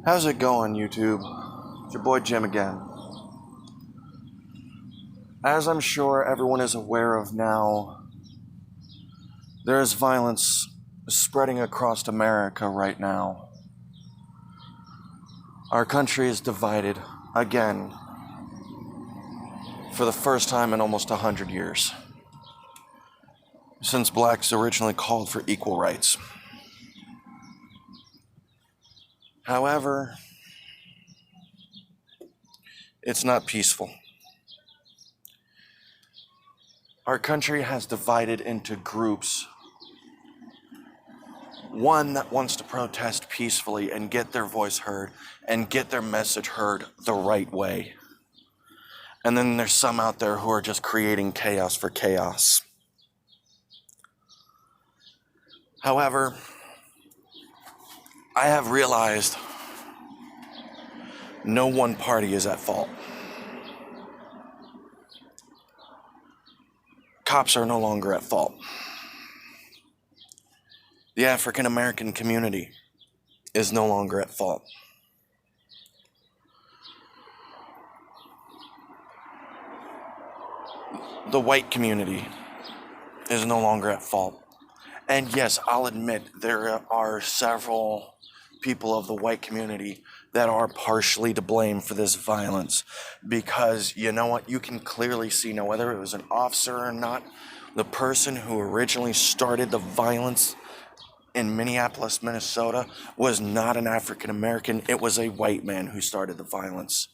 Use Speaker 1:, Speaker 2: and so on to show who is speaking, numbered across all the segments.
Speaker 1: How's it going, YouTube? It's your boy Jim again. As I'm sure everyone is aware of now, there is violence spreading across America right now. Our country is divided again for the first time in almost 100 years, since blacks originally called for equal rights. However, it's not peaceful. Our country has divided into groups. One that wants to protest peacefully and get their voice heard and get their message heard the right way. And then there's some out there who are just creating chaos for chaos. However, I have realized no one party is at fault. Cops are no longer at fault. The African American community is no longer at fault. The white community is no longer at fault. And yes, I'll admit there are several people of the white community that are partially to blame for this violence, because you know what, you can clearly see now, whether it was an officer or not, the person who originally started the violence in Minneapolis, Minnesota was not an African American. It was a white man who started the violence.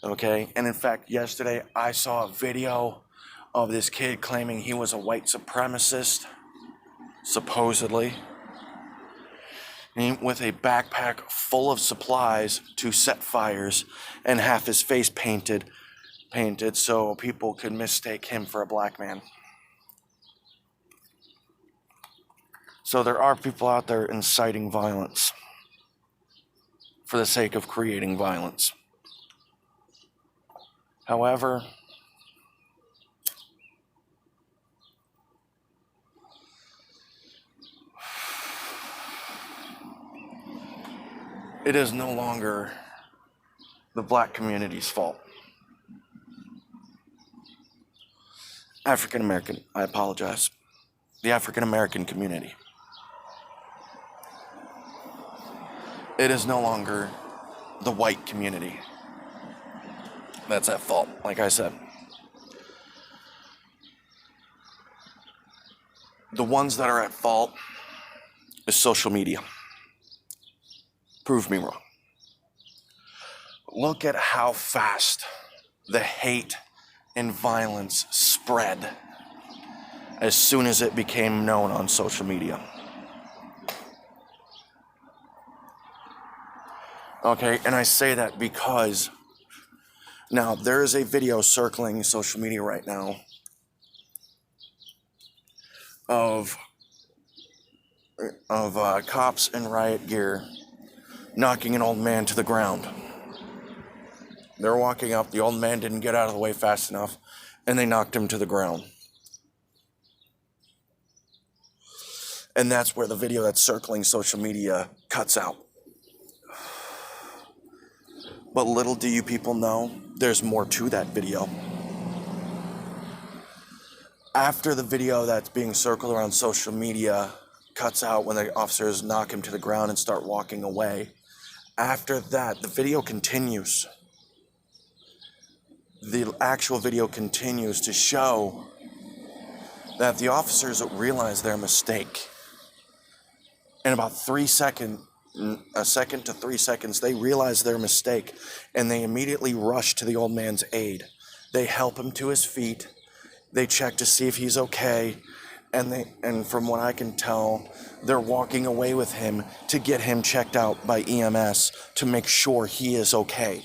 Speaker 1: Okay? And in fact, yesterday I saw a video of this kid claiming he was a white supremacist, supposedly, with a backpack full of supplies to set fires and half his face painted so people could mistake him for a black man. So there are people out there inciting violence for the sake of creating violence. However, it is no longer the black community's fault. African American, I apologize. The African American community. It is no longer the white community that's at fault, like I said. The ones that are at fault is social media. Prove me wrong. Look at how fast the hate and violence spread as soon as it became known on social media. Okay, and I say that because now there is a video circling social media right now of cops in riot gear knocking an old man to the ground. They're walking up, the old man didn't get out of the way fast enough, and they knocked him to the ground. And that's where the video that's circling social media cuts out. But little do you people know, there's more to that video. After the video that's being circled around social media cuts out when the officers knock him to the ground and start walking away, after that, the video continues. The actual video continues to show that the officers realize their mistake. In about a second to 3 seconds, they realize their mistake, and they immediately rush to the old man's aid. They help him to his feet. They check to see if he's okay. And from what I can tell, they're walking away with him to get him checked out by EMS to make sure he is okay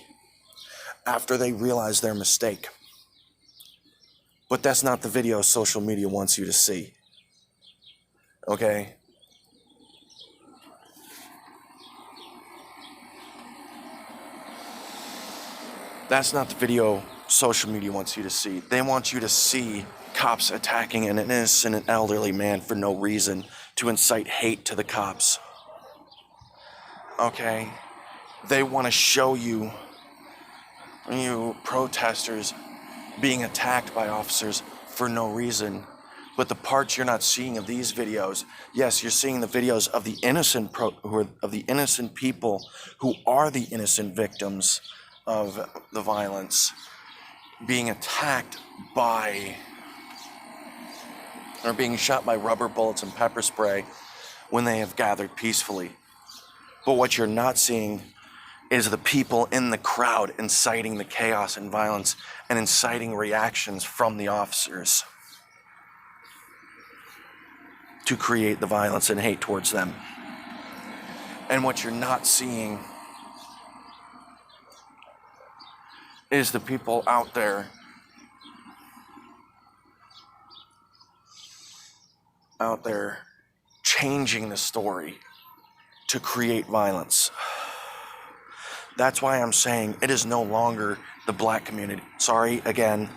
Speaker 1: after they realize their mistake. But that's not the video social media wants you to see. Okay? That's not the video social media wants you to see. They want you to see cops attacking an innocent elderly man for no reason to incite hate to the cops. Okay? They want to show you protesters being attacked by officers for no reason. But the parts you're not seeing of these videos, yes, you're seeing the videos of the innocent people who are the innocent victims of the violence being attacked by or being shot by rubber bullets and pepper spray when they have gathered peacefully. But what you're not seeing is the people in the crowd inciting the chaos and violence and inciting reactions from the officers to create the violence and hate towards them. And what you're not seeing is the people out there changing the story to create violence. That's why I'm saying it is no longer the black community. Sorry, again,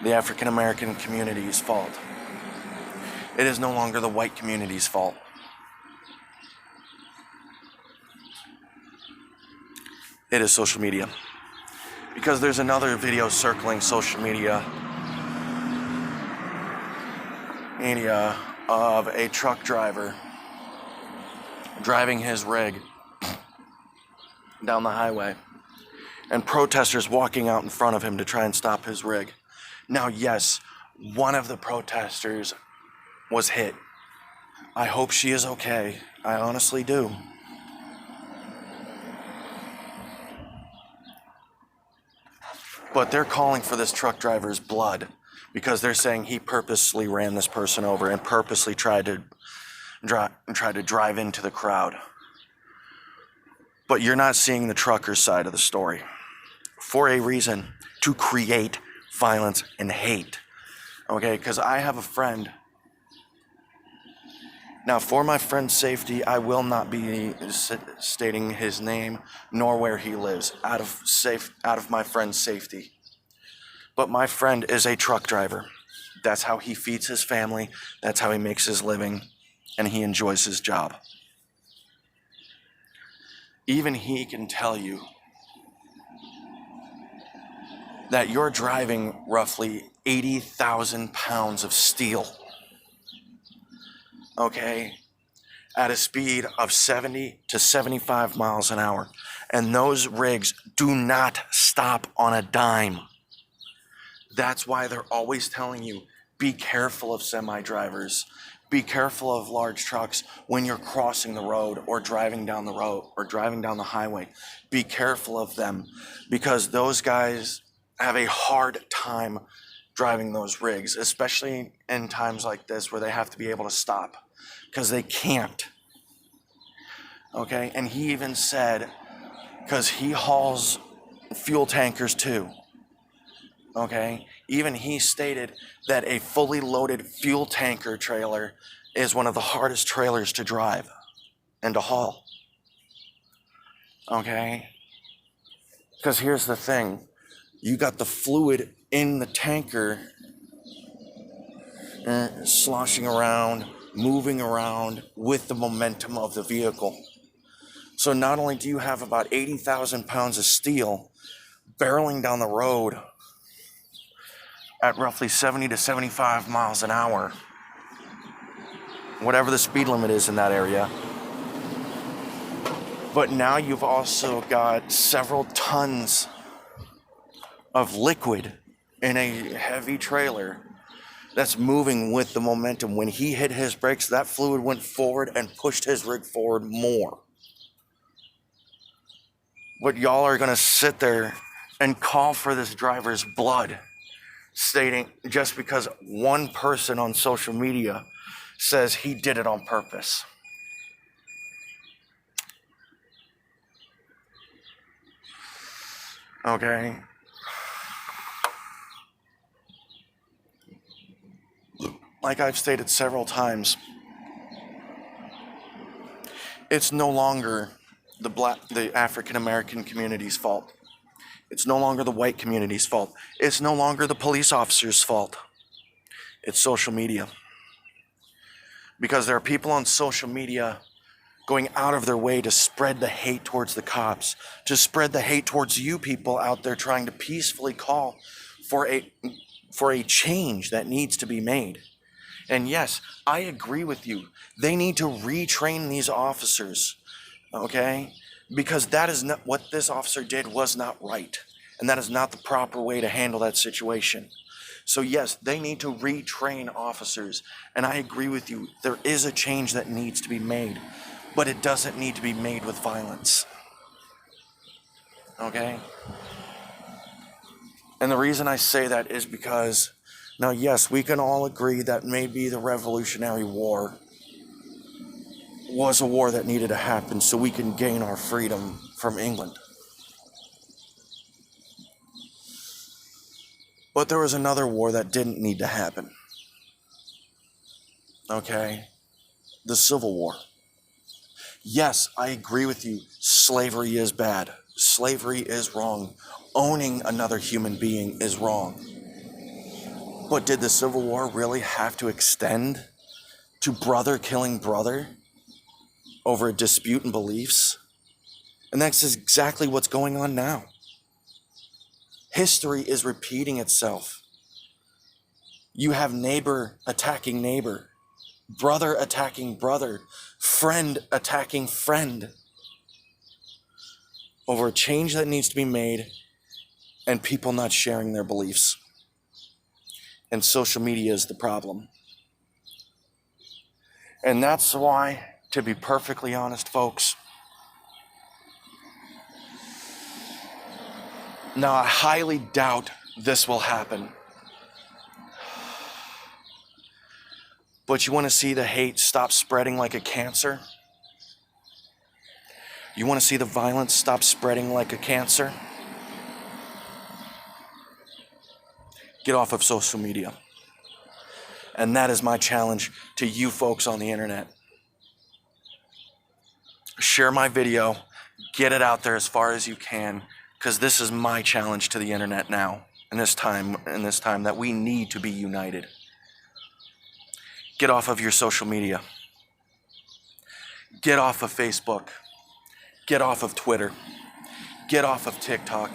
Speaker 1: the African American community's fault. It is no longer the white community's fault. It is social media. Because there's another video circling social media of a truck driver driving his rig down the highway and protesters walking out in front of him to try and stop his rig. Now, yes, one of the protesters was hit. I hope she is okay. I honestly do. But they're calling for this truck driver's blood because they're saying he purposely ran this person over and purposely tried to drive into the crowd. But you're not seeing the trucker's side of the story for a reason: to create violence and hate. Okay, because I have a friend. Now, for my friend's safety, I will not be stating his name nor where he lives, out of my friend's safety. But my friend is a truck driver. That's how he feeds his family. That's how he makes his living, and he enjoys his job. Even he can tell you that you're driving roughly 80,000 pounds of steel, okay, at a speed of 70 to 75 miles an hour. And those rigs do not stop on a dime. That's why they're always telling you, be careful of semi-drivers. Be careful of large trucks when you're crossing the road or driving down the road or driving down the highway. Be careful of them, because those guys have a hard time driving those rigs, especially in times like this where they have to be able to stop, because they can't. Okay, and he even said, because he hauls fuel tankers too. Okay, even he stated that a fully loaded fuel tanker trailer is one of the hardest trailers to drive and to haul. Okay, because here's the thing: you got the fluid in the tanker sloshing around, moving around with the momentum of the vehicle. So not only do you have about 80,000 pounds of steel barreling down the road at roughly 70 to 75 miles an hour, whatever the speed limit is in that area, but now you've also got several tons of liquid in a heavy trailer that's moving with the momentum. When he hit his brakes, that fluid went forward and pushed his rig forward more. But y'all are going to sit there and call for this driver's blood, stating just because one person on social media says he did it on purpose. Okay. Like I've stated several times, it's no longer the African American community's fault. It's no longer the white community's fault. It's no longer the police officers' fault. It's social media. Because there are people on social media going out of their way to spread the hate towards the cops, to spread the hate towards you people out there trying to peacefully call for a change that needs to be made. And yes, I agree with you. They need to retrain these officers, okay? Because that is not what this officer did was not right. And that is not the proper way to handle that situation. So yes, they need to retrain officers. And I agree with you. There is a change that needs to be made, but it doesn't need to be made with violence. Okay? And the reason I say that is because, now yes, we can all agree that maybe the Revolutionary War was a war that needed to happen so we can gain our freedom from England. But there was another war that didn't need to happen. Okay? The Civil War. Yes, I agree with you. Slavery is bad. Slavery is wrong. Owning another human being is wrong. But did the Civil War really have to extend to brother killing brother over a dispute in beliefs? And that's exactly what's going on now. History is repeating itself. You have neighbor attacking neighbor, brother attacking brother, friend attacking friend over a change that needs to be made and people not sharing their beliefs. And social media is the problem. And that's why, to be perfectly honest, folks, now I highly doubt this will happen. But you want to see the hate stop spreading like a cancer? You want to see the violence stop spreading like a cancer? Get off of social media. And that is my challenge to you folks on the internet. Share my video, get it out there as far as you can, because this is my challenge to the internet now, in this time that we need to be united. Get off of your social media. Get off of Facebook. Get off of Twitter. Get off of TikTok.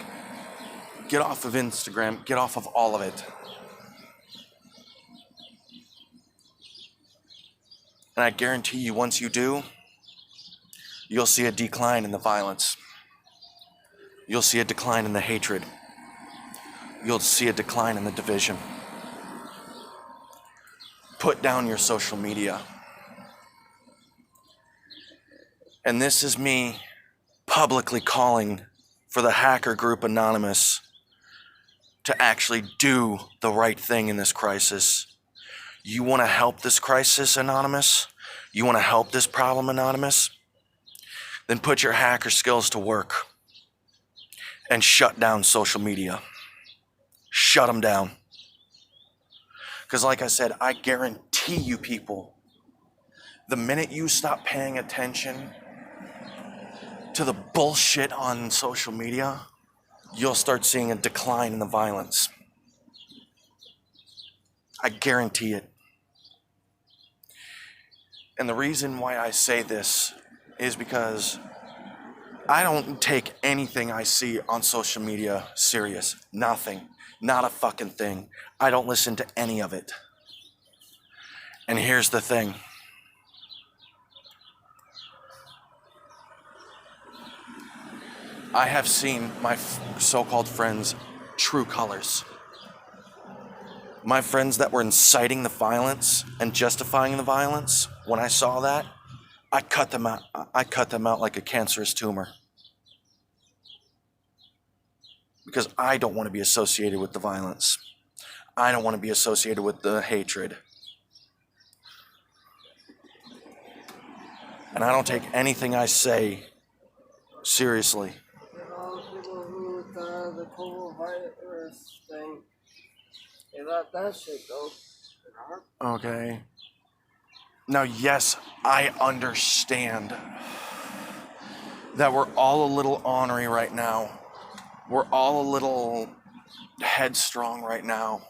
Speaker 1: Get off of Instagram. Get off of all of it. And I guarantee you, once you do, you'll see a decline in the violence. You'll see a decline in the hatred. You'll see a decline in the division. Put down your social media. And this is me publicly calling for the hacker group Anonymous to actually do the right thing in this crisis. You want to help this crisis, Anonymous? You want to help this problem, Anonymous? Then put your hacker skills to work and shut down social media. Shut them down. Because like I said, I guarantee you people, the minute you stop paying attention to the bullshit on social media, you'll start seeing a decline in the violence. I guarantee it. And the reason why I say this is because I don't take anything I see on social media serious. Nothing. Not a fucking thing. I don't listen to any of it. And here's the thing. I have seen my so-called friends' true colors. My friends that were inciting the violence and justifying the violence, when I saw that, I cut them out. I cut them out like a cancerous tumor. Because I don't want to be associated with the violence. I don't want to be associated with the hatred. And I don't take anything I say seriously.
Speaker 2: People who the coronavirus thing, they let that shit go.
Speaker 1: Okay. Now, yes, I understand that we're all a little ornery right now. We're all a little headstrong right now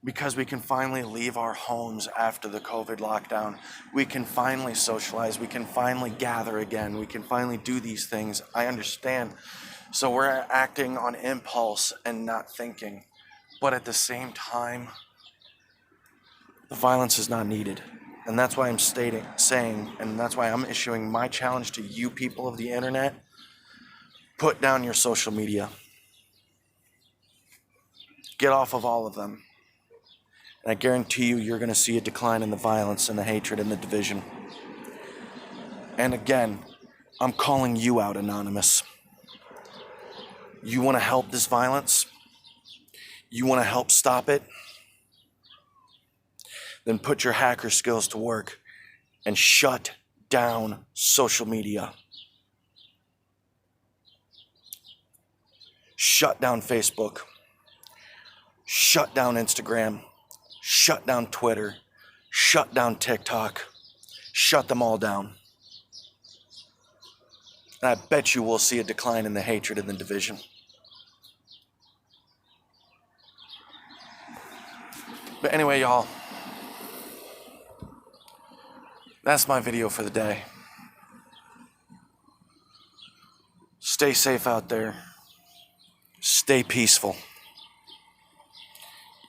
Speaker 1: because we can finally leave our homes after the COVID lockdown. We can finally socialize. We can finally gather again. We can finally do these things. I understand. So we're acting on impulse and not thinking. But at the same time, the violence is not needed. And that's why I'm saying, and that's why I'm issuing my challenge to you people of the internet. Put down your social media. Get off of all of them. And I guarantee you, you're going to see a decline in the violence and the hatred and the division. And again, I'm calling you out, Anonymous. You want to help this violence? You want to help stop it? Then put your hacker skills to work and shut down social media. Shut down Facebook. Shut down Instagram. Shut down Twitter. Shut down TikTok. Shut them all down. And I bet you we'll see a decline in the hatred and the division. But anyway, y'all, that's my video for the day. Stay safe out there. Stay peaceful.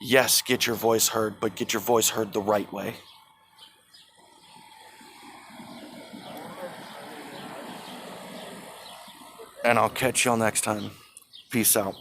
Speaker 1: Yes, get your voice heard, but get your voice heard the right way. And I'll catch y'all next time. Peace out.